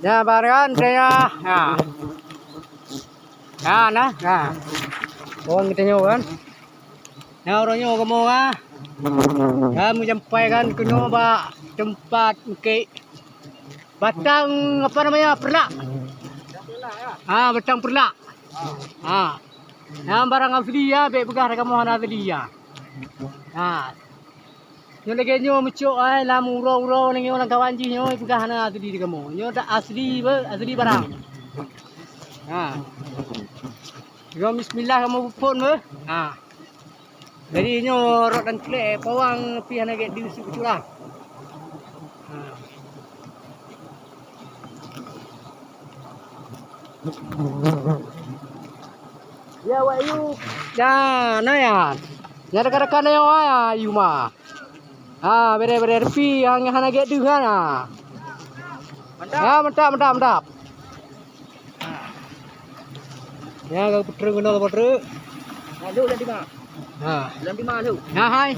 Ya barangan saya. Ya. Ya nah. Ya. Orang kita nyo kan. Ya orang nyo kamu ah. Kamu sampai kan ke nyoba tempat ke batang apa namanya perlak. Ah batang perlak. Ah. Yang barang asli ya, baik begah kamu hana asli ya. Ah. Nyo lagi nyo mucuk ai la muro-uro ning orang kawan ji nyo begah hana asli di kamu. Nyo dak asli asli barang. Ah. Yo bismillah kamu pun be. Ah. Jadi nyo rot dan klek pawang pi hana ge di curah. Ah. Ya wa yu. Ya na ya. Ya rekan-rekan yo ya yu mah. Ah bere-bere pi yang hana ge du hana. Ya mantap. Ya kau putra guna putra. Lalu dan di mana? Nah. Dan di mana lu? Nah hai.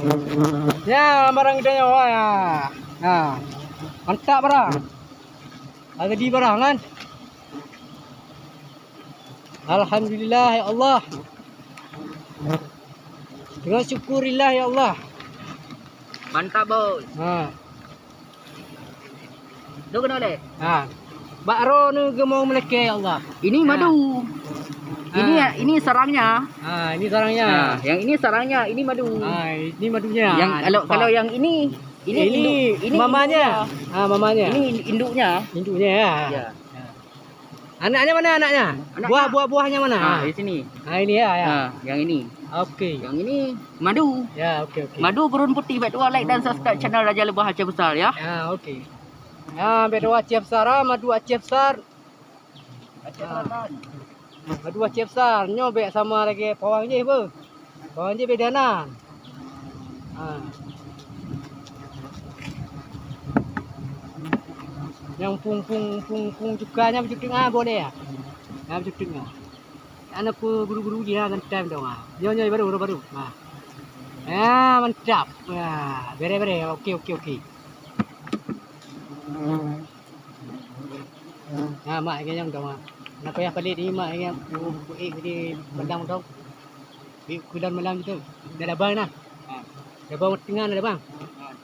Ya barang kita nyawa ya. Nah. Mantap barang. Ada di barang kan? Alhamdulillah ya Allah. Dengan syukurillah ya Allah. Mantap bos. Nah. Lu kenal deh? Nah. Bakro nu gemong meleke ya Allah. Ini madu. Ini sarangnya. Ah, ini sarangnya. Nah, yang ini sarangnya, ini madu. Ah, ini madunya. Yang kalau yang ini mamanya. induknya. Ah, mamanya. Ini induknya. Induknya ya. Ya. Anaknya mana anaknya? Buahnya mana? Nah, di sini. Ah, ini ya. Nah, yang ini. Oke. Yang ini madu. Ya, oke. Madu berun putih. Baik dua like dan subscribe channel Raja Lebah Aceh Besar ya. Ya, oke. Ya, berdua Aceh besar, madu Aceh besar. Madu Aceh besar, nyobek sama lagi pawang je apa? Pawang je bedanan. Ah. Yang pung cukanya berjuting boleh ya? Ya berjuting ah. Anak guru-guru dia kan time dong ah. Nyo baru. Nah. Ya, mantap. Ya, bere. Oke. Nah, mak yang dong ah. Nak payah pelit ni mak yang di padang dong. Di kudan malam gitu. Dah bang nah. Dah bang tengah dah bang.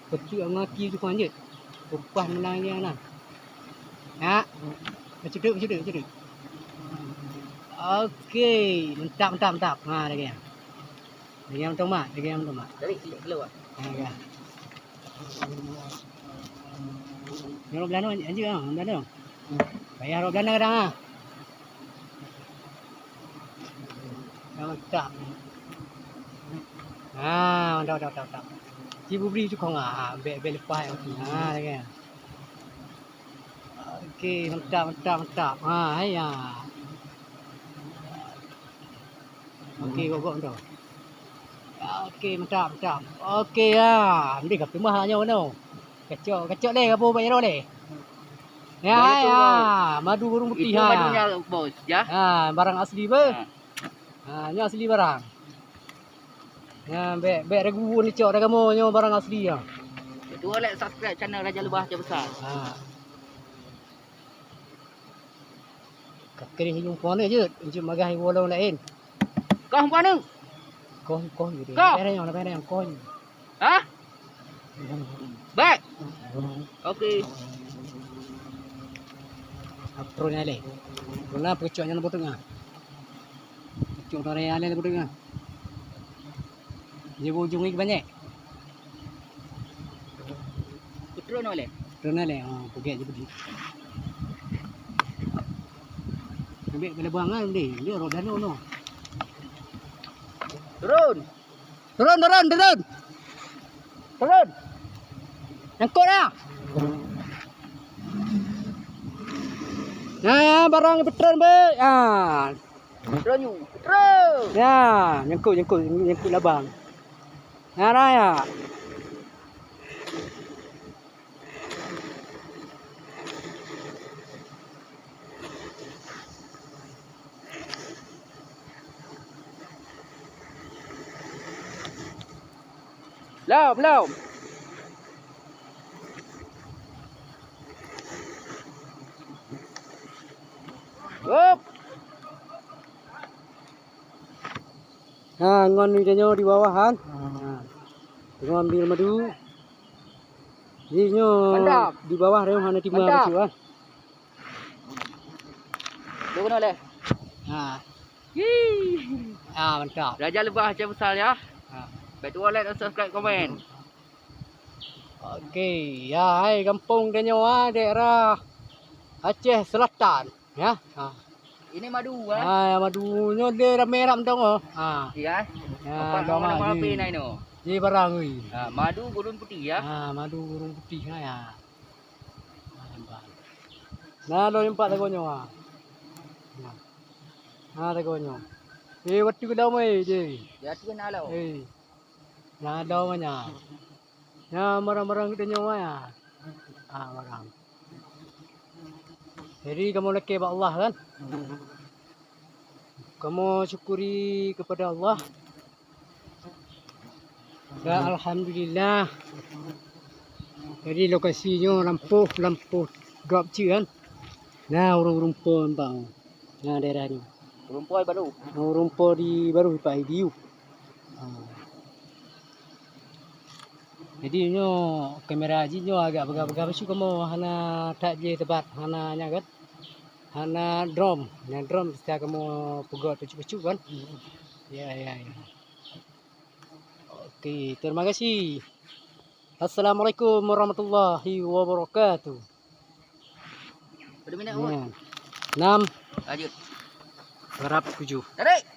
Kecil ngaki tu kan je. Upah menang dia nah. Ya. Macam tu. Okey, mantap. Ha lagi. Lagi yang tu mak. Dari keluar. Ha ya. Yang belano anjing ah, belano. Bayar ro belano kadang ah. Mantap. Mantap. Cibu beri tu kau ah, be lepas ah lagi. Okey, mantap. Ha ya. Okey, gogok tu. Okey, mantap. Okey ya. Ni kapi mahanya ono. Kecok le kapo bayar le. Ya. Madu burung putih Itu ha. madunya bos ya. Ha, barang asli be. Ha, ni asli barang. Ya, be regu ni cok dah kamu nyo barang asli ya. Dua like subscribe channel Raja Lebah Aceh Besar. Ha. Kakek ni jumpa ni je, jumpa magah wolong lain. Kau mana? Kau gitu. Kau? Ada yang kau. Hah? Baik. Okey. Apro ni le. Guna pecoknya nombor tengah. Pecok dari ale nombor tengah. Dia ujung ni banyak. Putro no le. Rena le, pergi je pergi. Ambil bela buangan ni. Dia rodan no. Turun. Turun. Angkut dah. Ya, barang petron be. Ah. Turun. Ya, nyangkut labang. Ya, ya. Belum. Up. Nah, ngon ni nyo di bawah kan. Nah, tengok ambil madu. Ni nyo Mantap. di bawah dia hana timah Mantap. kecil kan. Lu kena boleh. Nah, Yee. mantap. Raja lebah Aceh besar ya. Nah. Baik tu like dan subscribe komen. Okey, ya, hai kampung dia nyo daerah Aceh Selatan, ya. Ini madu Madunya dia dah merah mendong oh. Iya. Ya, Apa dong nama ah, api ini no? Ji barang oi. Madu gurun putih ya. Madu burung putih ya. Nah, lo empat tagonyo tagonyo. Waktu ke dalam je. Ya tu kena lo. Nah, dalam nya. Ya, marang-marang kita nyawa ya. Marang. Jadi kamu laki Allah kan? Kamu syukuri kepada Allah. Ya, alhamdulillah. Jadi lokasinya lampu gap kan. Nah, urung rumput bang. Nah, daerah ni. Rumput baru. Rumput di baru Pak Idiu. Jadi nyo kamera ji nyo agak begah-begah besu kamu hana tak je tempat hana nya kan. Hana drum, setiap kamu pegot pecu-pecu kan. Ya. Okey, terima kasih. Assalamualaikum warahmatullahi wabarakatuh. Berapa minit awak? 6 Lanjut. berap 7. Tarik.